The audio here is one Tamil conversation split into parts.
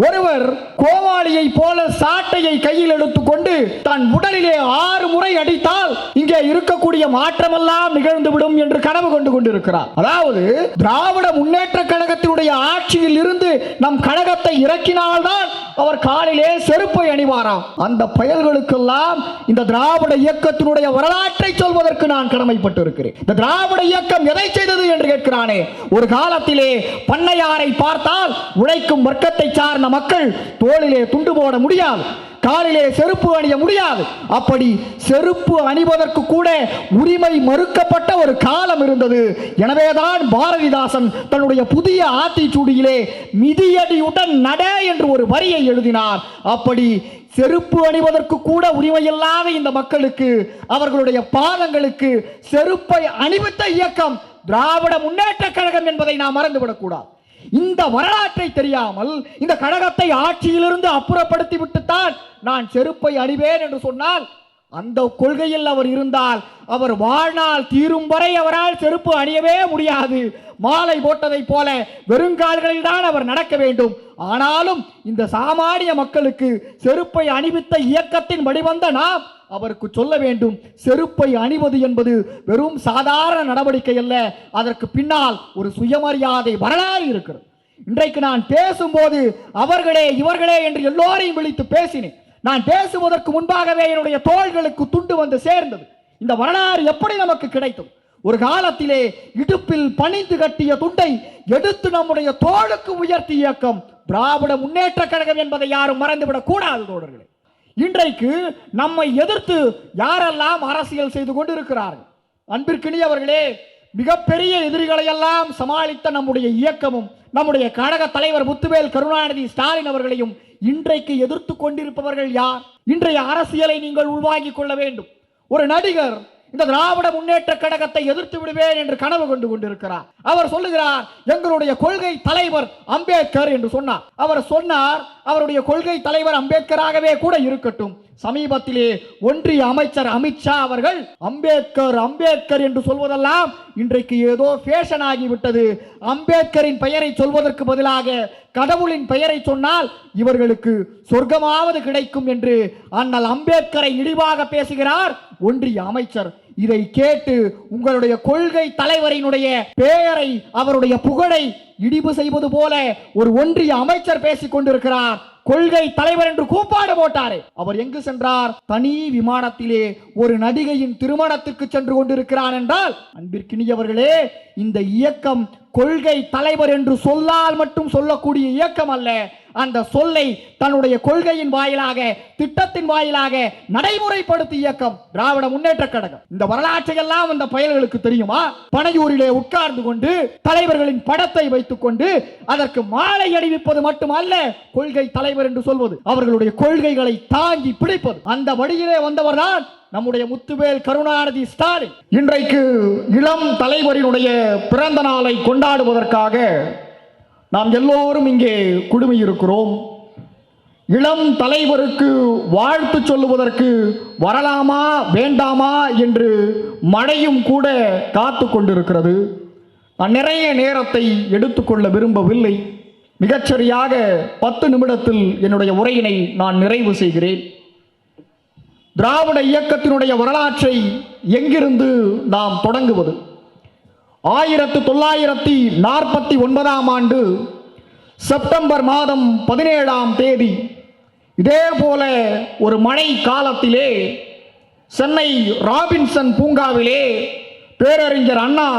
ஒருவர் கோமாளியை போல சாட்டையை கையில் எடுத்துக்கொண்டு தன் உடலிலே 6 முறை அடித்தால் இங்கே இருக்கக்கூடிய மாற்றமெல்லாம் நிகழ்ந்துவிடும் என்று கனவு கொண்டு கொண்டிருக்கிறார். அதாவது திராவிட முன்னேற்ற கழகத்தினுடைய ஆட்சியில் இருந்து நம் கழகத்தை இறக்கினால்தான் அவர் காலிலே செருப்பை அணிவாராம். அந்த பயல்களுக்கெல்லாம் இந்த திராவிட இயக்கத்தினுடைய வரலாற்றை சொல்வதற்கு நான் கடமைப்பட்டு இருக்கிறேன். இந்த திராவிட இயக்கம் எதை செய்தது என்று கேட்கிறானே. ஒரு காலத்திலே பண்ணையாரை பார்த்தால் உழைக்கும் வர்க்கத்தை சார்ந்த மக்கள் தோளிலே துண்டு போட முடியாது, காலிலே செருப்பு அணிய முடியாது. அப்படி செருப்பு அணிவதற்கு கூட உரிமை மறுக்கப்பட்ட ஒரு காலம் இருந்தது. எனவேதான் பாரதிதாசன் தன்னுடைய புதிய ஆத்திச்சூடியிலே மிதியடியுடன் நட என்று ஒரு வரியை எழுதினார். அப்படி செருப்பு அணிவதற்கு கூட உரிமையில்லாத இந்த மக்களுக்கு, அவர்களுடைய பாதங்களுக்கு செருப்பை அணிவித்த இயக்கம் திராவிட முன்னேற்ற கழகம் என்பதை நாம் மறந்துவிடக் கூடாது. இந்த வரலாற்றை தெரியாமல் இந்த கழகத்தை ஆட்சியிலிருந்து அப்புறப்படுத்தி விட்டுத்தான் நான் செருப்பை அணிவேன் என்று சொன்னால், அந்த கொள்கையில் அவர் இருந்தால் அவர் வாழ்நாள் தீரும் வரை அவரால் செருப்பு அணியவே முடியாது. மாலை போட்டதை போல வெறுங்கால்களில் தான் அவர் நடக்க வேண்டும். ஆனாலும் இந்த சாமானிய மக்களுக்கு செருப்பை அணிவித்த இயக்கத்தின் வழிவந்த நாம் அவருக்கு சொல்ல வேண்டும், செருப்பை அணிவது என்பது வெறும் சாதாரண நடவடிக்கை அல்ல, அதற்கு பின்னால் ஒரு சுயமரியாதை வரலாறு இருக்கிறது. இன்றைக்கு நான் பேசும்போது அவர்களே இவர்களே என்று எல்லோரையும் விழித்து பேசினேன். நான் பேசுவதற்கு முன்பாகவே என்னுடைய தோள்களுக்கு துண்டு வந்து சேர்ந்தது. இந்த வரலாறு எப்படி நமக்கு கிடைத்தது? ஒரு காலத்திலே இடுப்பில் பணிந்து கட்டிய துண்டை எடுத்து நம்முடைய தோளுக்கு உயர்த்திய இயக்கம் திராவிட முன்னேற்ற கழகம் என்பதை யாரும் மறந்துவிடக் கூடாது தோழர்களே. இன்றைக்கு நம்மை எதிர்த்து யாரெல்லாம் அரசியல் செய்து கொண்டிருக்கிறார்கள்? அன்பிற்கினியவர்களே, மிகப்பெரிய எதிரிகளை எல்லாம் சமாளித்த நம்முடைய இயக்கமும் நம்முடைய கழக தலைவர் முத்துவேல் கருணாநிதி ஸ்டாலின் அவர்களையும் இன்றைக்கு எதிர்த்து கொண்டிருப்பவர்கள் யார்? இன்றைய அரசியலை நீங்கள் உள்வாங்கிக் கொள்ள வேண்டும். ஒரு நடிகர் இந்த திராவிட முன்னேற்ற கழகத்தை எதிர்த்து விடுவேன் என்று கனவு கொண்டு கொண்டிருக்கிறார். அவர் சொல்லுகிறார், எங்களுடைய கொள்கை தலைவர் அம்பேத்கர் என்று சொன்னார். அவர் சொன்னார், அவருடைய கொள்கை தலைவர் அம்பேத்கராகவே கூட இருக்கட்டும். சமீபத்திலே ஒன்றிய அமைச்சர் அமித்ஷா அவர்கள் அம்பேத்கர் அம்பேத்கர் என்று சொல்வதெல்லாம் இன்றைக்கு ஏதோ ஃபேஷன் ஆகிவிட்டது. அம்பேத்கரின் பெயரை சொல்வதற்கு பதிலாக கடவுளின் பெயரை சொன்னால் இவர்களுக்கு சொர்க்கமாவது கிடைக்கும் என்று அண்ணல் அம்பேத்கரை இழிவாக பேசுகிறார் ஒன்றிய அமைச்சர். இதை கேட்டு உங்களுடைய கொள்கை தலைவரினுடைய பெயரை, அவருடைய புகழை இடிவு செய்வது போல ஒரு ஒன்றிய அமைச்சர் பேசிக் கொண்டிருக்கிறார். கொள்கை தலைவர் என்று கூப்பாடு போட்டாரே, அவர் எங்கு சென்றார்? தனி விமானத்திலே ஒரு நடிகையின் திருமணத்திற்கு சென்று கொண்டிருக்கிறார் என்றால், அன்பிற்கினியவர்களே, இந்த இயக்கம் கொள்கை தலைவர் என்று சொல்லால் மட்டும் சொல்லக்கூடிய இயக்கம் அல்ல. அந்த சொல்லை தன்னுடைய கொள்கையின் வாயிலாக, திட்டத்தின் வாயிலாக நடைமுறைப்படுத்திய இயக்கம் திராவிட முன்னேற்ற கழகம். இந்த வரலாற்றை எல்லாம் அந்த பயல்களுக்கு தெரியுமா? பனையூரிலே உட்கார்ந்து கொண்டு தலைவர்களின் படத்தை வைத்துக் கொண்டு அதற்கு மாலை அணிவிப்பது மட்டுமல்ல கொள்கை தலைவர் என்று சொல்வது, அவர்களுடைய கொள்கைகளை தாங்கி பிடிப்பது. அந்த வழியிலே வந்தவர்தான் நம்முடைய முத்துவேல் கருணாநிதி ஸ்டாலின். இன்றைக்கு இளம் தலைவரினுடைய பிறந்த நாளை கொண்டாடுவதற்காக நாம் எல்லோரும் இங்கே குழுமியிருக்கிறோம். இளம் தலைவருக்கு வாழ்த்து சொல்லுவதற்கு வரலாமா வேண்டாமா என்று மழையும் கூட காத்து கொண்டிருக்கிறது. நான் நிறைய நேரத்தை எடுத்துக்கொள்ள விரும்பவில்லை. மிகச்சரியாக 10 நிமிடத்தில் என்னுடைய உரையினை நான் நிறைவு செய்கிறேன். திராவிட இயக்கத்தினுடைய வரலாற்றை எங்கிருந்து நாம் தொடங்குவது? 1949 ஆண்டு செப்டம்பர் மாதம் 17ஆம் தேதி இதே போல ஒரு மழை காலத்திலே சென்னை ராபின்சன் பூங்காவிலே பேரறிஞர் அண்ணா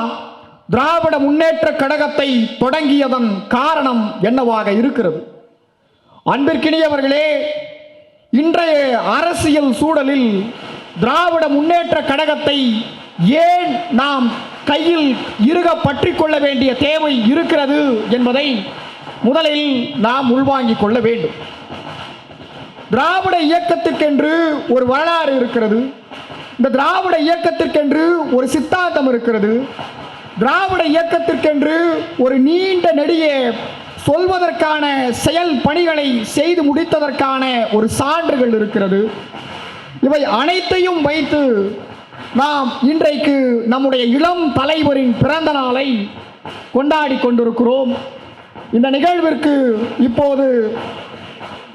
திராவிட முன்னேற்ற கழகத்தை தொடங்கியதன் காரணம் என்னவாக இருக்கிறது? அன்பிற்கினியவர்களே, இன்றைய அரசியல் சூழலில் திராவிட முன்னேற்ற கழகத்தை ஏன் நாம் கையில் இறுக பற்றி கொள்ள வேண்டிய தேவை இருக்கிறது என்பதை முதலில் நாம் உள்வாங்கிக் கொள்ள வேண்டும். திராவிட இயக்கத்திற்கென்று ஒரு வரலாறு இருக்கிறது. இந்த திராவிட இயக்கத்திற்கென்று ஒரு சித்தாந்தம் இருக்கிறது. திராவிட இயக்கத்திற்கென்று ஒரு நீண்ட நெடிய சொல்வதற்கான செயல் பணிகளை செய்து முடித்ததற்கான ஒரு சான்றுகள் இருக்கிறது. இவை அனைத்தையும் வைத்து நாம் இன்றைக்கு நம்முடைய இளம் தலைவரின் பிறந்த நாளை கொண்டாடி கொண்டிருக்கிறோம். இந்த நிகழ்விற்கு இப்போது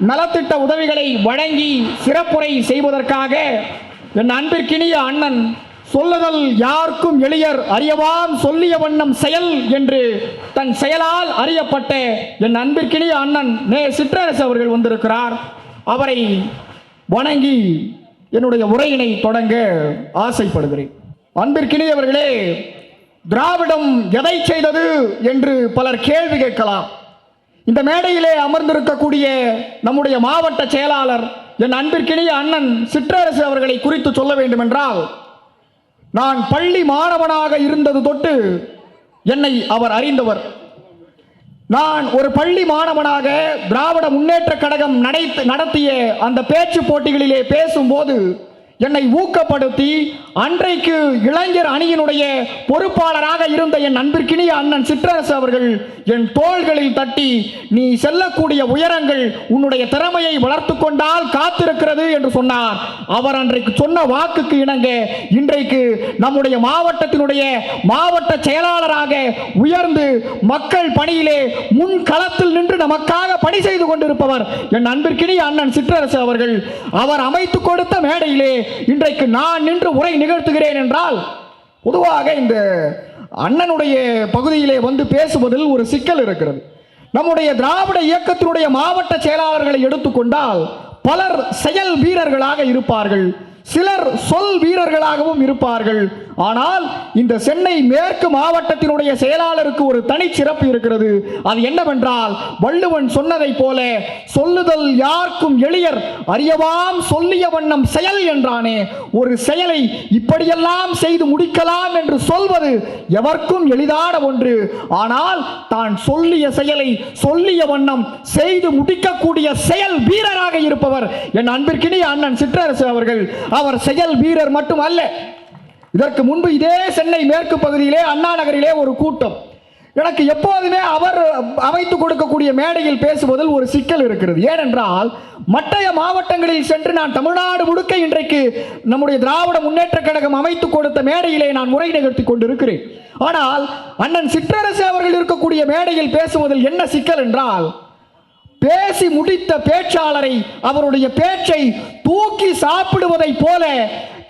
நலத்திட்ட உதவிகளை வழங்கி சிறப்புரை செய்வதற்காக என் அன்பிற்கினிய அண்ணன் சொல்லுதல் யாருக்கும் எளியர் அறியவாம் சொல்லிய வண்ணம் செயல் என்று தன் செயலால் அறியப்பட்ட என் அன்பிற்கினிய அண்ணன் சிற்றரசு அவர்கள் வந்திருக்கிறார். அவரை வணங்கி என்னுடைய உரையினை தொடங்க ஆசைப்படுகிறேன். அன்பிற்கினியவர்களே, திராவிடம் எதை செய்தது என்று பலர் கேள்வி கேட்கலாம். இந்த மேடையிலே அமர்ந்திருக்கக்கூடிய நம்முடைய மாவட்ட செயலாளர் என் அன்பிற்கினிய அண்ணன் சிற்றரசு அவர்களை குறித்து சொல்ல வேண்டும் என்றால், நான் பள்ளி மாணவனாக இருந்தது தொட்டு என்னை அவர் அறிந்தவர். நான் ஒரு பள்ளி மாணவனாக திராவிட முன்னேற்ற கழகம் நடத்திய அந்த பேச்சு போட்டிகளிலே பேசும்போது என்னை ஊக்கப்படுத்தி அன்றைக்கு இளைஞர் அணியினுடைய பொறுப்பாளராக இருந்த என் அன்பிற்கினிய அண்ணன் சிற்றரசு அவர்கள் என் தோள்களில் தட்டி, நீ செல்லக்கூடிய உயரங்கள் உன்னுடைய திறமையை வளர்த்து கொண்டால் காத்திருக்கிறது என்று சொன்னார். அவர் அன்றைக்கு சொன்ன வாக்குக்கு இணங்க இன்றைக்கு நம்முடைய மாவட்டத்தினுடைய மாவட்ட செயலாளராக உயர்ந்து மக்கள் பணியிலே முன் களத்தில் நின்று நமக்காக பணி செய்து கொண்டிருப்பவர் என் அன்பிற்கினிய அண்ணன் சிற்றரசு அவர்கள். அவர் அமைத்து கொடுத்த மேடையிலே இன்றைக்கு நான் நின்று உரை நிகழ்த்துகிறேன் என்றால், பொதுவாக இந்த அண்ணனுடைய பகுதியிலே வந்து பேசுவதில் ஒரு சிக்கல் இருக்கிறது. நம்முடைய திராவிட இயக்கத்தினுடைய மாவட்ட செயலாளர்களை எடுத்துக்கொண்டால் பலர் செயல் வீரர்களாக இருப்பார்கள், சிலர் சொல் வீரர்களாகவும் இருப்பார்கள். ஆனால் இந்த சென்னை மேற்கு மாவட்டத்தினுடைய செயலாளருக்கு ஒரு தனி சிறப்பு இருக்கிறது. அது என்னவென்றால், வள்ளுவன் சொன்னதை போல சொல்லுதல் யாருக்கும் எளியர் அறியவாம் சொல்லிய வண்ணம் செயல் என்றானே. ஒரு செயலை இப்படியெல்லாம் செய்து முடிக்கலாம் என்று சொல்வது எவர்க்கும் எளிதான ஒன்று. ஆனால் தான் சொல்லிய செயலை சொல்லிய வண்ணம் செய்து முடிக்கக்கூடிய செயல் வீரராக இருப்பவர் என் அன்பிற்கினிய அண்ணன் சிற்றரசு அவர்கள். அவர் செயல் வீரர் மட்டுமல்ல. இதற்கு முன்பு இதே சென்னை மேற்கு பகுதியிலே அண்ணா நகரிலே ஒரு கூட்டம். எனக்கு எப்போதுமே அவர் அமைத்து கொடுக்கக்கூடிய மேடையில் பேசுவதில் ஒரு சிக்கல் இருக்கிறது. ஏனென்றால் மற்ற மாவட்டங்களில் சென்று நான் தமிழ்நாடு முழுக்க இன்றைக்கு நம்முடைய திராவிட முன்னேற்ற கழகம் அமைத்து கொடுத்த மேடையிலே நான் முறை நிகழ்த்தி கொண்டிருக்கிறேன். ஆனால் அண்ணன் சிற்றரசு அவர்கள் இருக்கக்கூடிய மேடையில் பேசுவதில் என்ன சிக்கல் என்றால், பேசி முடித்த பேச்சாளரை அவருடைய பேச்சை தூக்கி சாப்பிடுவதை போல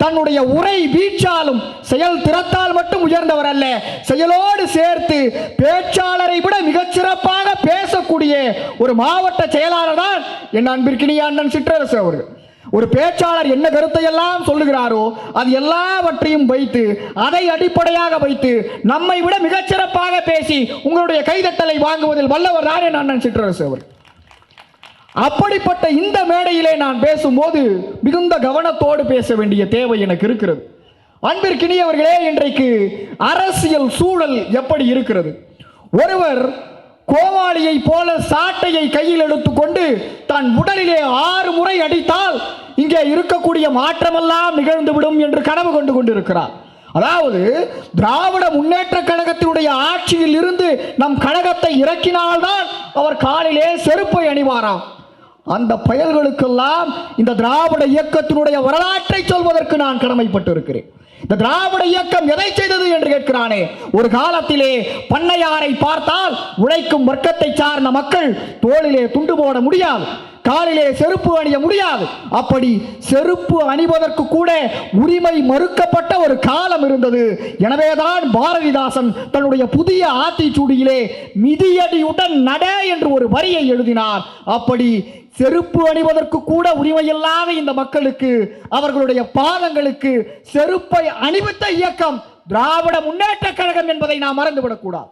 தன்னுடைய உரை வீச்சாலும் செயல் திறத்தால் மட்டும் உயர்ந்தவர் அல்ல, செயலோடு சேர்த்து பேச்சாளரை விட மிகச்சிறப்பாக பேசக்கூடிய ஒரு மாவட்ட செயலாளர் தான் என் அன்பிற்கினிய அண்ணன் சிற்றரசு அவர்கள். ஒரு பேச்சாளர் என்ன கருத்தை எல்லாம் சொல்லுகிறாரோ அது எல்லாவற்றையும் வைத்து அதை அடிப்படையாக வைத்து நம்மை விட மிகச்சிறப்பாக பேசி உங்களுடைய கைதட்டலை வாங்குவதில் வல்லவர் தான் என் அண்ணன் சிற்றரசு அவர்கள். அப்படிப்பட்ட இந்த மேடையிலே நான் பேசும்போது மிகுந்த கவனத்தோடு பேச வேண்டிய தேவை எனக்கு இருக்கிறது. அன்பிற்கினியவர்களே, இன்றைக்கு அரசியல் சூழல் எப்படி இருக்கிறது? ஒருவர் கோமாளியை போல சாட்டையை கையில் எடுத்துக்கொண்டு தன் உடலிலே 6 முறை அடித்தால் இங்கே இருக்கக்கூடிய மாற்றமெல்லாம் நிகழ்ந்துவிடும் என்று கனவு கொண்டு கொண்டிருக்கிறார். அதாவது திராவிட முன்னேற்ற கழகத்தினுடைய ஆட்சியில் இருந்து நம் கழகத்தை இறக்கினால்தான் அவர் காலிலே செருப்பை அணிவாராம். அந்த பயல்களுக்கெல்லாம் இந்த திராவிட இயக்கத்தினுடைய வரலாற்றை சொல்வதற்கு நான் கடமைப்பட்டு இருக்கிறேன். இந்த திராவிட இயக்கம் எதை செய்தது என்று கேட்கிறானே. ஒரு காலத்திலே பண்ணையாரை பார்த்தால் உழைக்கும் வர்க்கத்தை சார்ந்த மக்கள் தோளிலே துண்டு போட முடியாது, காலிலே செருப்பு அணிய முடியாது. அப்படி செருப்பு அணிவதற்கு கூட உரிமை மறுக்கப்பட்ட ஒரு காலம் இருந்தது. எனவேதான் பாரதிதாசன் தன்னுடைய புதிய ஆத்திச்சூடியிலே மிதியடியுடன் நட என்று ஒரு வரியை எழுதினார். அப்படி செருப்பு அணிவதற்கு கூட உரிமையில்லாத இந்த மக்களுக்கு, அவர்களுடைய பாதங்களுக்கு செருப்பை அணிவித்த இயக்கம் திராவிட முன்னேற்ற கழகம் என்பதை நாம் மறந்துவிடக்கூடாது.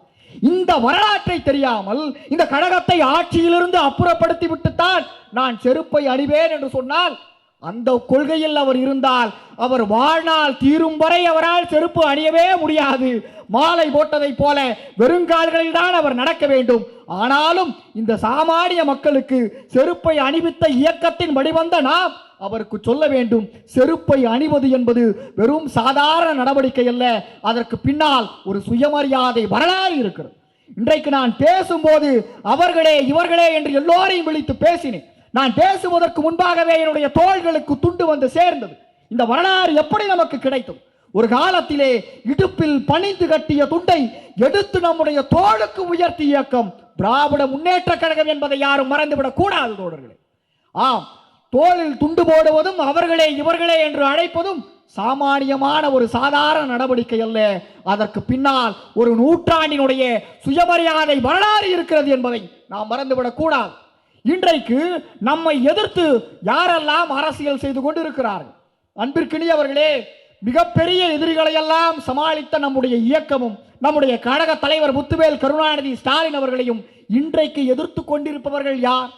இந்த வரலாற்றை தெரியாமல் இந்த கழகத்தை ஆட்சியிலிருந்து அப்புறப்படுத்தி விட்டுத்தான் நான் செருப்பை அணிவேன் என்று சொன்னால், அந்த கொள்கையில் அவர் இருந்தால் அவர் வாழ்நாள் தீரும் வரை அவரால் செருப்பு அணியவே முடியாது. மாலை போட்டதை போல வெறுங்கால்களில் தான் அவர் நடக்க வேண்டும். ஆனாலும் இந்த சாமானிய மக்களுக்கு செருப்பை அணிவித்த இயக்கத்தின் வழிவந்த நாம் அவருக்கு சொல்ல வேண்டும், செருப்பை அணிவது என்பது வெறும் சாதாரண நடவடிக்கை அல்ல, அதற்கு பின்னால் ஒரு சுயமரியாதை வரலாறு இருக்கிறது. இன்றைக்கு நான் பேசும்போது அவர்களே இவர்களே என்று எல்லோரையும் விழித்து பேசினேன். நான் பேசுவதற்கு முன்பாகவே என்னுடைய தோள்களுக்கு துண்டு வந்து சேர்ந்தது. இந்த வரலாறு எப்படி நமக்கு கிடைத்தது? ஒரு காலத்திலே இடுப்பில் பணிந்து கட்டிய துண்டை எடுத்து நம்முடைய தோளுக்கு உயர்த்திய இயக்கம் திராவிட முன்னேற்ற கழகம் என்பதை யாரும் மறந்துவிடக் கூடாது தோழர்களே. ஆம், தோளில் துண்டு போடுவதும் அவர்களே இவர்களே என்று அழைப்பதும் சாமானியமான ஒரு சாதாரண நடவடிக்கை அல்ல. அதற்கு பின்னால் ஒரு நூற்றாண்டினுடைய சுயமரியாதை வரலாறு இருக்கிறது என்பதை நாம் மறந்துவிடக் கூடாது. இன்றைக்கு நம்மை எதிர்த்து யாரெல்லாம் அரசியல் செய்து கொண்டிருக்கிறார்கள்? அன்பிற்கினியவர்களே, மிகப்பெரிய எதிரிகளை எல்லாம் சமாளித்த நம்முடைய இயக்கமும் நம்முடைய கழக தலைவர் முத்துவேல் கருணாநிதி ஸ்டாலின் அவர்களையும் இன்றைக்கு எதிர்த்து கொண்டிருப்பவர்கள் யார்?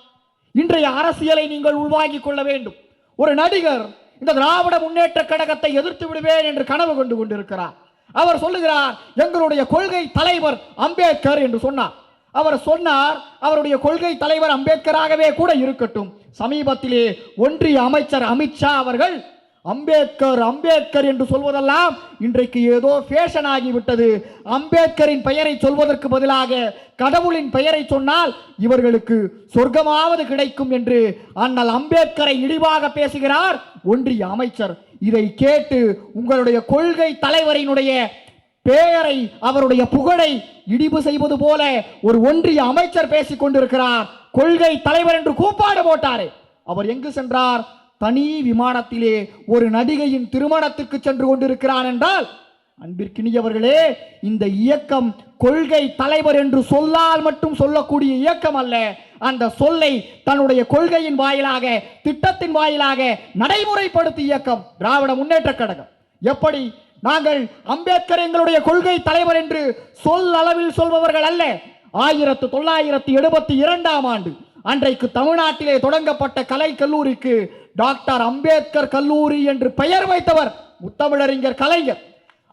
இன்றைய அரசியலை நீங்கள் உள்வாங்கிக் கொள்ள வேண்டும். ஒரு நடிகர் இந்த திராவிட முன்னேற்ற கழகத்தை எதிர்த்து விடுவேன் என்று கனவு கொண்டு கொண்டிருக்கிறார். அவர் சொல்லுகிறார், எங்களுடைய கொள்கை தலைவர் அம்பேத்கர் என்று சொன்னார். அவர் சொன்னார், அவருடைய கொள்கை தலைவர் அம்பேத்கராகவே கூட இருக்கட்டும். சமீபத்திலே ஒன்றிய அமைச்சர் அமித்ஷா அவர்கள் அம்பேத்கர் அம்பேத்கர் என்று சொல்வதெல்லாம் இன்றைக்கு ஏதோ ஃபேஷன் ஆகிவிட்டது. அம்பேத்கரின் பெயரை சொல்வதற்கு பதிலாக கடவுளின் பெயரை சொன்னால் இவர்களுக்கு சொர்க்கமாவது கிடைக்கும் என்று அண்ணல் அம்பேத்கரை இழிவாக பேசுகிறார் ஒன்றிய அமைச்சர். இதை கேட்டு உங்களுடைய கொள்கை தலைவரினுடைய பெயரை, அவருடைய புகழை இடிவு செய்வது போல ஒரு ஒன்றிய அமைச்சர் பேசிக் கொண்டிருக்கிறார். கொள்கை தலைவர் என்று கூப்பாடு போட்டாரே, அவர் எங்கு சென்றார்? தனி விமானத்திலே ஒரு நடிகையின் திருமணத்திற்கு சென்று கொண்டிருக்கிறான் என்றால், அன்பிற்கினியவர்களே, இந்த இயக்கம் கொள்கை தலைவர் என்று சொல்லால் மட்டும் சொல்லக்கூடிய இயக்கம் அல்ல. அந்த சொல்லை தன்னுடைய கொள்கையின் வாயிலாக, திட்டத்தின் வாயிலாக நடைமுறைப்படுத்திய இயக்கம் திராவிட முன்னேற்ற கழகம். எப்படி நாங்கள் அம்பேத்கர் எங்களுடைய கொள்கை தலைவர் என்று சொல் அளவில் சொல்பவர்கள் அல்ல. 1972ஆம் ஆண்டு அன்றைக்கு தமிழ்நாட்டிலே தொடங்கப்பட்ட கலை கல்லூரிக்கு டாக்டர் அம்பேத்கர் கல்லூரி என்று பெயர் வைத்தவர் முத்தமிழறிஞர் கலைஞர்.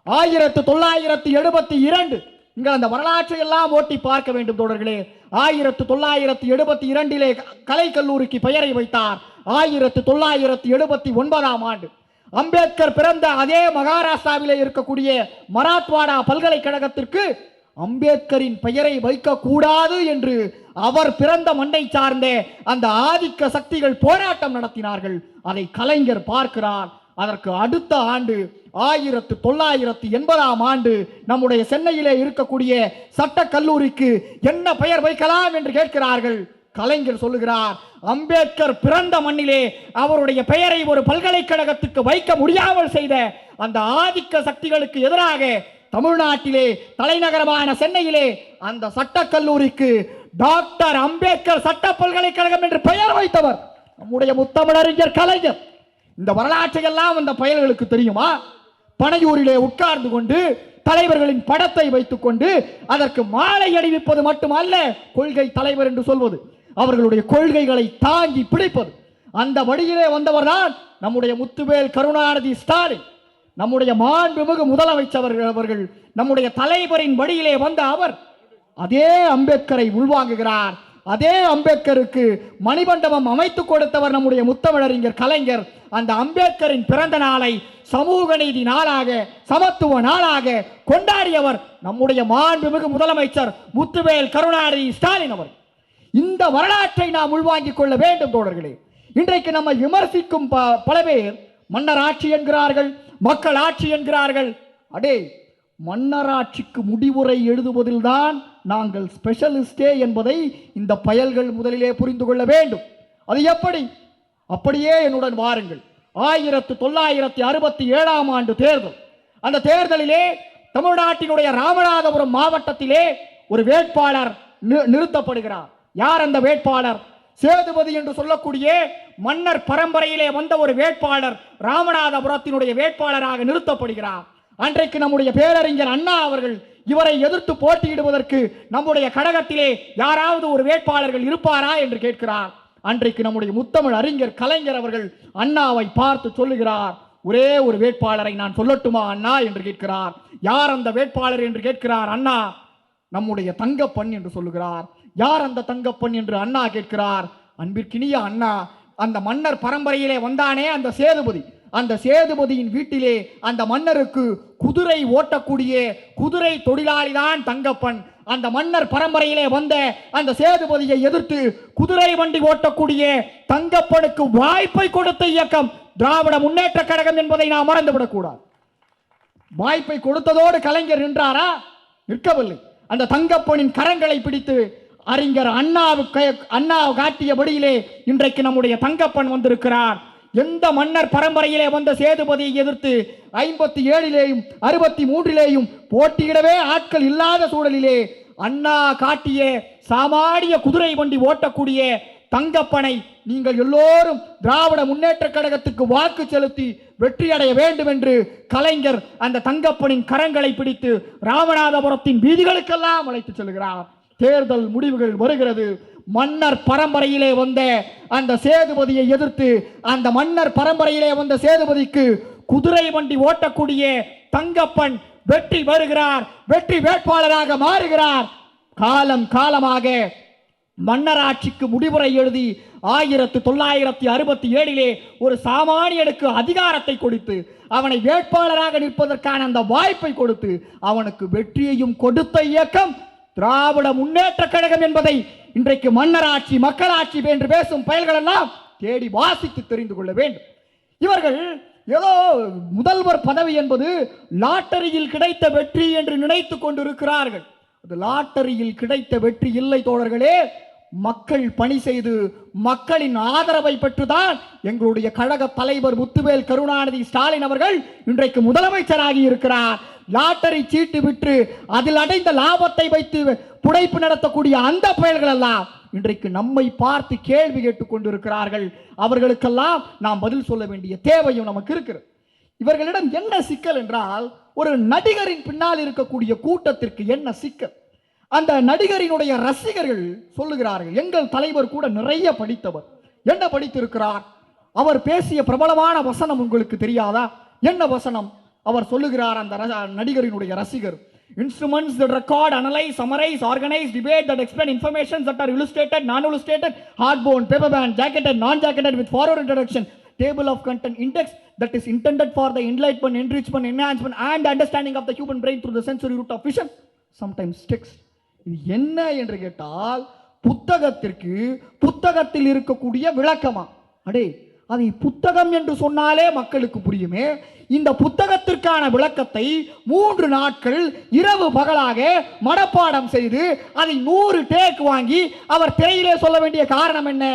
1972 நீங்கள் அந்த வரலாற்றை எல்லாம் ஓட்டி பார்க்க வேண்டும் தோழர்களே. 1972 கலை கல்லூரிக்கு பெயரை வைத்தார். 1979ஆம் ஆண்டு அம்பேத்கர் பிறந்த அதே மகாராஷ்டிராவிலே இருக்கக்கூடிய மராத்வாடா பல்கலைக்கழகத்திற்கு அம்பேத்கரின் பெயரை வைக்க கூடாது என்று அவர் பிறந்த மண்ணை சார்ந்த அந்த ஆதிக்க சக்திகள் போராட்டம் நடத்தினார்கள். அதை கலைஞர் பார்க்கிறார். அதற்கு அடுத்த ஆண்டு 1980ஆம் ஆண்டு நம்முடைய சென்னையிலே இருக்கக்கூடிய சட்ட கல்லூரிக்கு என்ன பெயர் வைக்கலாம் என்று கேட்கிறார்கள். கலைஞர் சொல்லுகிறார், அம்பேத்கர் பிறந்த மண்ணிலே அவருடைய பெயரை ஒரு பல்கலைக்கழகத்துக்கு வைக்க முடியாமல் செய்த அந்த ஆதிக்க சக்திகளுக்கு எதிராக தமிழ்நாட்டிலே தலைநகரமான சென்னையிலே அந்த சட்ட கல்லூரிக்கு டாக்டர் அம்பேத்கர் சட்ட பல்கலைக்கழகம் என்று பெயர் வைத்தவர் நம்முடைய முத்தமிழறிஞர் கலைஞர். இந்த வரலாற்றை எல்லாம் அந்த பயல்களுக்கு தெரியுமா? பனையூரிலே உட்கார்ந்து கொண்டு தலைவர்களின் படத்தை வைத்துக் கொண்டு அதற்கு மாலை அணிவிப்பது மட்டுமல்ல கொள்கை தலைவர் என்று சொல்வது, அவர்களுடைய கொள்கைகளை தாங்கி பிடிப்பது. அந்த வழியிலே வந்தவர்தான் நம்முடைய முத்துவேல் கருணாநிதி ஸ்டாலின். நம்முடைய மாண்புமிகு முதலமைச்சர் அவர்கள் நம்முடைய தலைவரின் வழியிலே வந்த அவர் அதே அம்பேத்கரை உள்வாங்குகிறார். அதே அம்பேத்கருக்கு மணிமண்டபம் அமைத்துக் கொடுத்தவர் நம்முடைய முத்தமிழறிஞர் கலைஞர். அந்த அம்பேத்கரின் பிறந்த நாளை சமூக நீதி நாளாக, சமத்துவ நாளாக கொண்டாடியவர் நம்முடைய மாண்புமிகு முதலமைச்சர் முத்துவேல் கருணாநிதி ஸ்டாலின் அவர். இந்த வரலாற்றை நாம் உள்வாங்கிக் கொள்ள வேண்டும் தோழர்களே. இன்றைக்கு நம்மை விமர்சிக்கும் பல பேர் மன்னர் ஆட்சி என்கிறார்கள், மக்கள் ஆட்சி என்கிறார்கள். அடே, மன்னராட்சிக்கு முடிவுரை எழுதுவதில் தான் நாங்கள் ஸ்பெஷலிஸ்டே என்பதை இந்த பயல்கள் முதலிலே புரிந்து கொள்ள வேண்டும். அது எப்படி? அப்படியே என்னுடன் வாருங்கள். 1967ஆம் ஆண்டு தேர்தல். அந்த தேர்தலிலே தமிழ்நாட்டினுடைய ராமநாதபுரம் மாவட்டத்திலே ஒரு வேட்பாளர் நிறுத்தப்படுகிறார். யார் அந்த வேட்பாளர்? சேதுபதி என்று சொல்லக்கூடிய மன்னர் பரம்பரையிலே வந்த ஒரு வேட்பாளர் ராமநாதபுரத்தினுடைய வேட்பாளராக நிறுத்தப்படுகிறார். அன்றைக்கு நம்முடைய பேரறிஞர் அண்ணா அவர்கள் இவரை எதிர்த்து போட்டியிடுவதற்கு நம்முடைய கழகத்திலே யாராவது ஒரு வேட்பாளர்கள் இருப்பாரா என்று கேட்கிறார். அன்றைக்கு நம்முடைய முத்தமிழ் அறிஞர் கலைஞர் அவர்கள் அண்ணாவை பார்த்து சொல்லுகிறார், ஒரே ஒரு வேட்பாளரை நான் சொல்லட்டுமா அண்ணா என்று கேட்கிறார். யார் அந்த வேட்பாளர் என்று கேட்கிறார் அண்ணா. நம்முடைய தங்கப்பன் என்று சொல்லுகிறார். யார் அந்த தங்கப்பன் என்று அண்ணா கேட்கிறார். அன்பிற்கினிய அண்ணா, அந்த மன்னர் பரம்பரையிலே வந்தானே அந்த சேதுபதி, அந்த சேதுபதியின் வீட்டிலே அந்த மன்னருக்கு குதிரை ஓட்டக்கூடிய குதிரை தொழிலாளிதான் தங்கப்பன். அந்த மன்னர் பரம்பரையிலே வந்த அந்த சேதுபதியை எதிர்த்து குதிரை வண்டி ஓட்டக்கூடிய தங்கப்பனுக்கு வாய்ப்பை கொடுத்த இயக்கம் திராவிட முன்னேற்ற கழகம் என்பதை நாம் மறந்துவிடக் கூடாது. வாய்ப்பை கொடுத்ததோடு கலைஞர் நின்றாரா? நிற்கவில்லை. அந்த தங்கப்பனின் கரங்களை பிடித்து அறிஞர் அண்ணா காட்டியபடியிலே இன்றைக்கு நம்முடைய தங்கப்பன் வந்திருக்கிறார். எந்த மன்னர் பரம்பரையிலே வந்த சேதுபதியை எதிர்த்து 57லேயும் 63லேயும் போட்டியிடவே ஆட்கள் இல்லாத சூழலிலே அண்ணா காட்டிய சாமானிய குதிரை வண்டி ஓட்டக்கூடிய தங்கப்பனை நீங்கள் எல்லோரும் திராவிட முன்னேற்ற கழகத்துக்கு வாக்கு செலுத்தி வெற்றி அடைய வேண்டும் என்று கலைஞர் அந்த தங்கப்பனின் கரங்களை பிடித்து ராமநாதபுரத்தின் வீதிகளுக்கெல்லாம் அழைத்து செல்கிறார். தேர்தல் முடிவுகள் வருகிறது. மன்னர் பரம்பரையிலே வந்த அந்த சேதுபதியை எதிர்த்து அந்த மன்னர் பரம்பரையிலே வந்த சேதுபதிக்கு குதிரை வண்டி ஓட்டக்கூடிய தங்கப்பன் வெற்றி வருகிறார், வெற்றி வேட்பாளராக மாறுகிறார். காலம் காலமாக மன்னராட்சிக்கு முடிவுரை எழுதி 1967 ஒரு சாமானியனுக்கு அதிகாரத்தை கொடுத்து அவனை வேட்பாளராக நிற்பதற்கான அந்த வாய்ப்பை கொடுத்து அவனுக்கு வெற்றியையும் கொடுத்த இயக்கம் திராவிட முன்னேற்ற கழகம் என்பதை இன்றைக்கு மன்னராட்சி மக்களாட்சி என்று பேசும் பயல்கள் எல்லாம் தேடி வாசித்து தெரிந்து கொள்ள வேண்டும். இவர்கள் ஏதோ முதல்வர் பதவி என்பது லாட்டரியில் கிடைத்த வெற்றி என்று நினைத்துக் கொண்டிருக்கிறார்கள். அது லாட்டரியில் கிடைத்த வெற்றி இல்லை தோழர்களே. மக்கள் பணி செய்து மக்களின் ஆதரவை பெற்றுதான் எங்களுடைய கழக தலைவர் முத்துவேல் கருணாநிதி ஸ்டாலின் அவர்கள் இன்றைக்கு முதலமைச்சராகி இருக்கிறார். லாட்டரி சீட்டு விற்று அதில் அடைந்த லாபத்தை வைத்து புடைப்பு நடத்தக்கூடிய அந்த பயல்கள் எல்லாம் இன்றைக்கு நம்மை பார்த்து கேள்வி கேட்டுக் கொண்டிருக்கிறார்கள். அவர்களுக்கெல்லாம் நாம் பதில் சொல்ல வேண்டிய தேவையும் நமக்கு இருக்கிறது. இவர்களிடம் என்ன சிக்கல் என்றால், ஒரு நடிகரின் பின்னால் இருக்கக்கூடிய கூட்டத்திற்கு என்ன சிக்கல்? அந்த நடிகரினுடைய ரசிகர்கள் சொல்லுகிறார்கள், எங்கள் தலைவர் கூட நிறைய படித்தவர். என்ன படித்திருக்கிறார்? அவர் பேசிய பிரபலமான வசனம் உங்களுக்கு தெரியாதா? என்ன வசனம்? அவர் சொல்லுகிறார், அந்த நடிகரினுடைய ரசிகர், instruments that record, analyze, summarize, organize, debate, that explain information that are illustrated, non-illustrated, hardbound, paperbound, jacketed, non-jacketed, with forward introduction, table of content, index that is intended for the enlightenment, enrichment, enhancement and understanding of the human brain through the sensory route of vision, sometimes text. இது என்ன என்று கேட்டால், புத்தகத்திற்கு புத்தகத்தில் இருக்கக்கூடிய விளக்கமா? அடே, அதை புத்தகம் என்று சொன்னாலே மக்களுக்கு புரியுமே. இந்த புத்தகத்திற்கான விளக்கத்தை 3 நாட்கள் இரவு பகலாக மனப்பாடம் செய்து அதை 100 டேக் வாங்கி அவர் திரையிலே சொல்ல வேண்டிய காரணம் என்ன?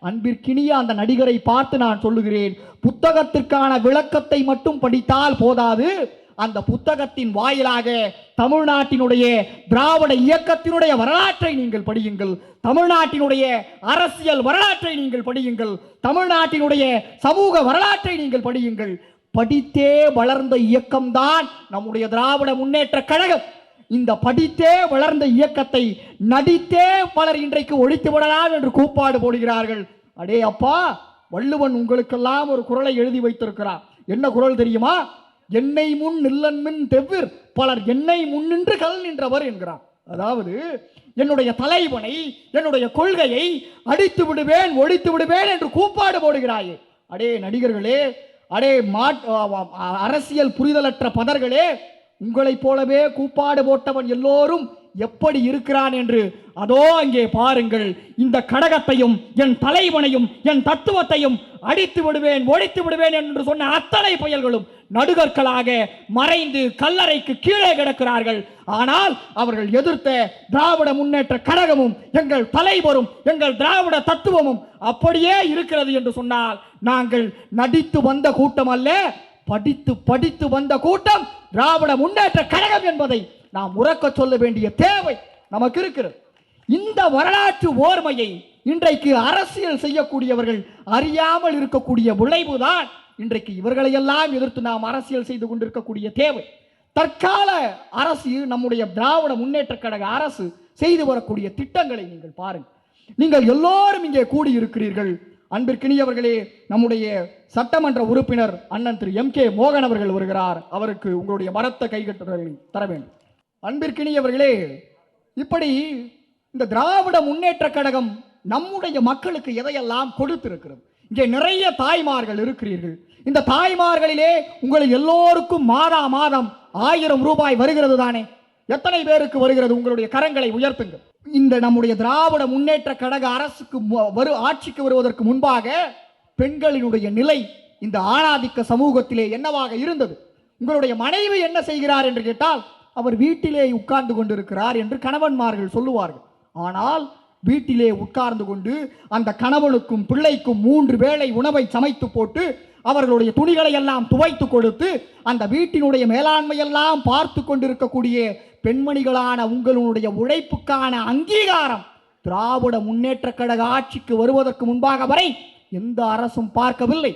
அன்பிற்கினிய அந்த நடிகரை பார்த்து நான் சொல்லுகிறேன், புத்தகத்திற்கான விளக்கத்தை மட்டும் படித்தால் போதாது, அந்த புத்தகத்தின் வாயிலாக தமிழ்நாட்டினுடைய திராவிட இயக்கத்தினுடைய வரலாற்றை நீங்கள் படியுங்கள், தமிழ்நாட்டினுடைய அரசியல் வரலாற்றை நீங்கள் படியுங்கள், தமிழ்நாட்டினுடைய சமூக வரலாற்றை நீங்கள் படியுங்கள். படித்தே வளர்ந்த இயக்கம்தான் நம்முடைய திராவிட முன்னேற்ற கழகம். இந்த படித்தே வளர்ந்த இயக்கத்தை நடித்தே பலர் இன்றைக்கு ஒழித்து விடலாம் என்று கூப்பாடு போடுகிறார்கள். அடே அப்பா, வள்ளுவன் உங்களுக்கெல்லாம் ஒரு குறளை எழுதி வைத்திருக்கிறார். என்ன குறள் தெரியுமா? என்னை முன் நில்லன்மின் தெவ்விர் பலர் என்னை முன்னின்று கல் நின்றவர் என்கிறார். அதாவது, என்னுடைய தலைவனை, என்னுடைய கொள்கையை அடித்து விடுவேன், ஒழித்து விடுவேன் என்று கூப்பாடு போடுகிறாயே. அடே நடிகர்களே, அடே அரசியல் புரிதலற்ற பதர்களே, உங்களைப் போலவே கூப்பாடு போட்டவன் எல்லோரும் எப்படி இருக்கிறான் என்று அதோ அங்கே பாருங்கள். இந்த கடகத்தையும் என் தலைவனையும் என் தத்துவத்தையும் அடித்து விடுவேன், ஒழித்து விடுவேன் என்று சொன்ன அத்தனை புயல்களும் நடுகற்களாக மறைந்து கல்லறைக்கு கீழே கிடக்கிறார்கள். ஆனால் அவர்கள் எதிர்த்த திராவிட முன்னேற்ற கழகமும் எங்கள் தலைவரும் எங்கள் திராவிட தத்துவமும் அப்படியே இருக்கிறது என்று சொன்னால், நாங்கள் நடித்து வந்த கூட்டம் அல்ல, படித்து படித்து வந்த கூட்டம் திராவிட முன்னேற்ற கழகம் என்பதை நாம் உறக்க சொல்ல வேண்டிய தேவை நமக்கு இருக்கிறது. இந்த வரலாற்று ஓர்மையை இன்றைக்கு அரசியல் செய்யக்கூடியவர்கள் அறியாமல் இருக்கக்கூடிய விளைவுதான் இன்றைக்கு இவர்களையெல்லாம் எதிர்த்து நாம் அரசியல் செய்து கொண்டிருக்கக்கூடிய தேவை. தற்கால அரசு, நம்முடைய திராவிட முன்னேற்ற கழக அரசு செய்து வரக்கூடிய திட்டங்களை நீங்கள் பாருங்கள். நீங்கள் எல்லோரும் இங்கே கூடியிருக்கிறீர்கள். அன்பிற்கினியவர்களே, நம்முடைய சட்டமன்ற உறுப்பினர் அண்ணன் திரு MK மோகன் அவர்கள் வருகிறார். அவருக்கு உங்களுடைய மரத்த கைகட்டுதல்களை தர வேண்டும். அன்பிற்கினியவர்களே, இப்படி இந்த திராவிட முன்னேற்ற கழகம் நம்முடைய மக்களுக்கு எதையெல்லாம் கொடுத்திருக்கிறது. இங்கே நிறைய தாய்மார்கள் இருக்கிறீர்கள். இந்த தாய்மார்களிலே உங்கள் எல்லோருக்கும் மாதா மாதம் 1000 ரூபாய் வருகிறது தானே? எத்தனை பேருக்கு வருகிறது? உங்களுடைய கரங்களை உயர்த்துங்கள். இந்த நம்முடைய திராவிட முன்னேற்ற கழக அரசுக்கு ஆட்சிக்கு வருவதற்கு முன்பாக பெண்களினுடைய நிலை இந்த ஆணாதிக்க சமூகத்திலே என்னவாக இருந்தது? உங்களுடைய மனைவி என்ன செய்கிறார் என்று கேட்டால், அவர் வீட்டிலே உட்கார்ந்து கொண்டிருக்கிறார் என்று கணவன்மார்கள் சொல்லுவார்கள். ஆனால் வீட்டிலே உட்கார்ந்து கொண்டு அந்த கணவனுக்கும் பிள்ளைக்கும் 3 வேளை உணவை சமைத்து போட்டு அவர்களுடைய துணிகளை எல்லாம் துவைத்து கொடுத்து அந்த வீட்டினுடைய மேலாண்மையெல்லாம் பார்த்து கொண்டிருக்கக்கூடிய பெண்மணிகளான உங்களுடைய உழைப்புக்கான அங்கீகாரம் திராவிட முன்னேற்ற கழக ஆட்சிக்கு வருவதற்கு முன்பாக வரை எந்த அரசும் பார்க்கவில்லை.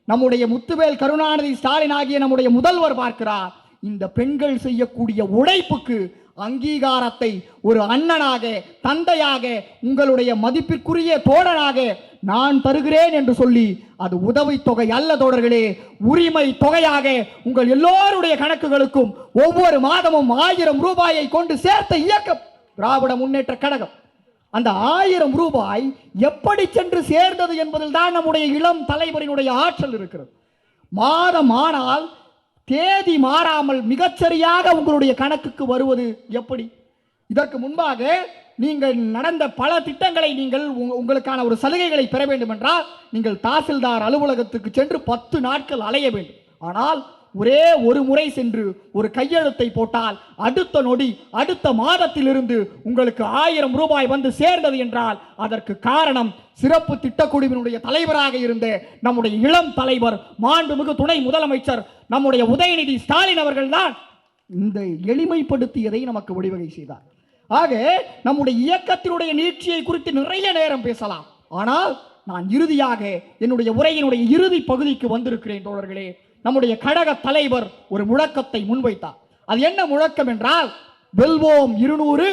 நம்முடைய முத்துவேல் கருணாநிதி ஸ்டாலின் ஆகிய நம்முடைய முதல்வர் பார்க்கிறார். இந்த பெண்கள் செய்யக்கூடிய உழைப்புக்கு அங்கீகாரத்தை ஒரு அண்ணனாக, தந்தையாக, உங்களுடைய மதிப்பிற்குரிய தோழனாக நான் தருகிறேன் என்று சொல்லி, அது உதவித்தொகை அல்ல தோழர்களே, உரிமை தொகையாக உங்கள் எல்லோருடைய கணக்குகளுக்கும் ஒவ்வொரு மாதமும் 1000 ரூபாயை கொண்டு சேர்த்த இயக்கம் திராவிட முன்னேற்ற கழகம். அந்த 1000 ரூபாய் எப்படி சென்று சேர்ந்தது என்பதில் தான் நம்முடைய இளம் தலைவரினுடைய ஆற்றல் இருக்கிறது. மாதம் ஆனால் தேதி மாறாமல் மிகச்சரியாக உங்களுடைய கணக்குக்கு வருவது எப்படி? இதற்கு முன்பாக நீங்கள் நடந்த பல திட்டங்களை நீங்கள் உங்களுக்கான ஒரு சலுகைகளை பெற வேண்டும் என்றால் நீங்கள் தாசில்தார் அலுவலகத்துக்கு சென்று 10 நாட்கள் அலைய வேண்டும். ஆனால் ஒரே ஒரு முறை சென்று ஒரு கையெழுத்தை போட்டால் அடுத்த நொடி அடுத்த மாதத்திலிருந்து உங்களுக்கு 1000 ரூபாய் வந்து சேர்ந்தது என்றால் அதற்கு காரணம் சிறப்பு திட்டக்குழுவினுடைய தலைவராக இருந்த நம்முடைய இளம் தலைவர் மாண்புமிகு துணை முதலமைச்சர் நம்முடைய உதயநிதி ஸ்டாலின் அவர்கள்தான் இந்த எளிமைப்படுத்தியதை நமக்கு வழிவகை செய்தார். ஆக நம்முடைய இயக்கத்தினுடைய நீட்சியை குறித்து நிறைய நேரம் பேசலாம். ஆனால் நான் இறுதியாக என்னுடைய உரையினுடைய இறுதி பகுதிக்கு வந்திருக்கிறேன் தோழர்களே. நம்முடைய கழக தலைவர் ஒரு முழக்கத்தை முன்வைத்தார். அது என்ன முழக்கம் என்றால், வெல்வோம் 200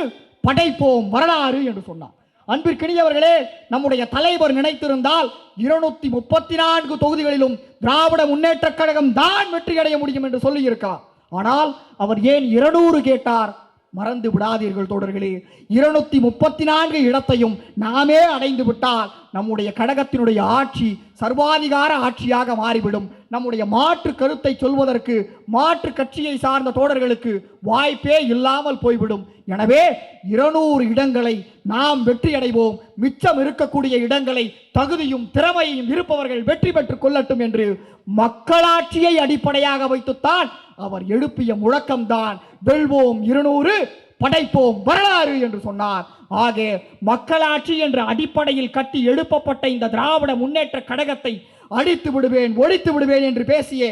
படைப்போம் வரலாறு என்று சொன்னார். அன்பிற்கினியவர்களே, நம்முடைய தலைவர் நினைத்திருந்தால் 234 தொகுதிகளிலும் திராவிட முன்னேற்ற கழகம் தான் வெற்றி அடைய முடியும் என்று சொல்லி இருக்கார். ஆனால் அவர் ஏன் 200 கேட்டார்? மறந்து விடாதீர்கள் தோழர்களே, 234 இடத்தையும் நாமே அடைந்து விட்டால் நம்முடைய கழகத்தினுடைய ஆட்சி சர்வாதிகார ஆட்சியாக மாறிவிடும். நம்முடைய மாற்று கருத்தை சொல்வதற்கு மாற்று கட்சியை சார்ந்த தோழர்களுக்கு வாய்ப்பே இல்லாமல் போய்விடும். எனவே 200 இடங்களை நாம் வெற்றி அடைவோம். மிச்சம் இருக்கக்கூடிய இடங்களை தகுதியும் திறமையும் இருப்பவர்கள் வெற்றி பெற்றுக் கொள்ளட்டும் என்று மக்களாட்சியை அடிப்படையாக வைத்துத்தான் அவர் எழுப்பிய முழக்கம்தான் வெல்வோம் 200 படைப்போம் வரலாறு என்று சொன்னார். ஆக மக்களாட்சி என்ற அடிப்படையில் கட்டி எழுப்பப்பட்ட இந்த திராவிட முன்னேற்ற கழகத்தை அடித்து விடுவேன், ஒழித்து விடுவேன் என்று பேசிய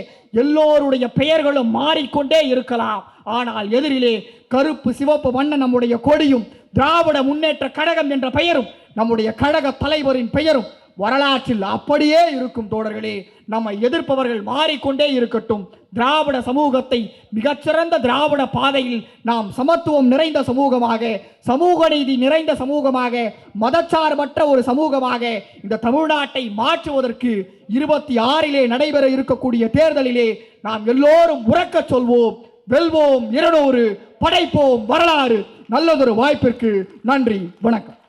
எல்லோருடைய பெயர்களும் மாறிக்கொண்டே இருக்கலாம். ஆனால் எதிரிலே கருப்பு சிவப்பு வண்ண நம்முடைய கொடியும் திராவிட முன்னேற்ற கழகம் என்ற பெயரும் நம்முடைய கழக தலைவரின் பெயரும் வரலாற்றில் அப்படியே இருக்கும் தோழர்களே. நம்மை எதிர்ப்பவர்கள் மாறிக்கொண்டே இருக்கட்டும். திராவிட சமூகத்தை மிகச்சிறந்த திராவிட பாதையில் நாம் சமத்துவம் நிறைந்த சமூகமாக, சமூக நீதி நிறைந்த சமூகமாக, மதச்சார்பற்ற ஒரு சமூகமாக இந்த தமிழ்நாட்டை மாற்றுவதற்கு 26 நடைபெற இருக்கக்கூடிய தேர்தலிலே நாம் எல்லோரும் உறக்க சொல்வோம், வெல்வோம் 200 படைப்போம் வரலாறு. நல்லதொரு வாய்ப்பிற்கு நன்றி, வணக்கம்.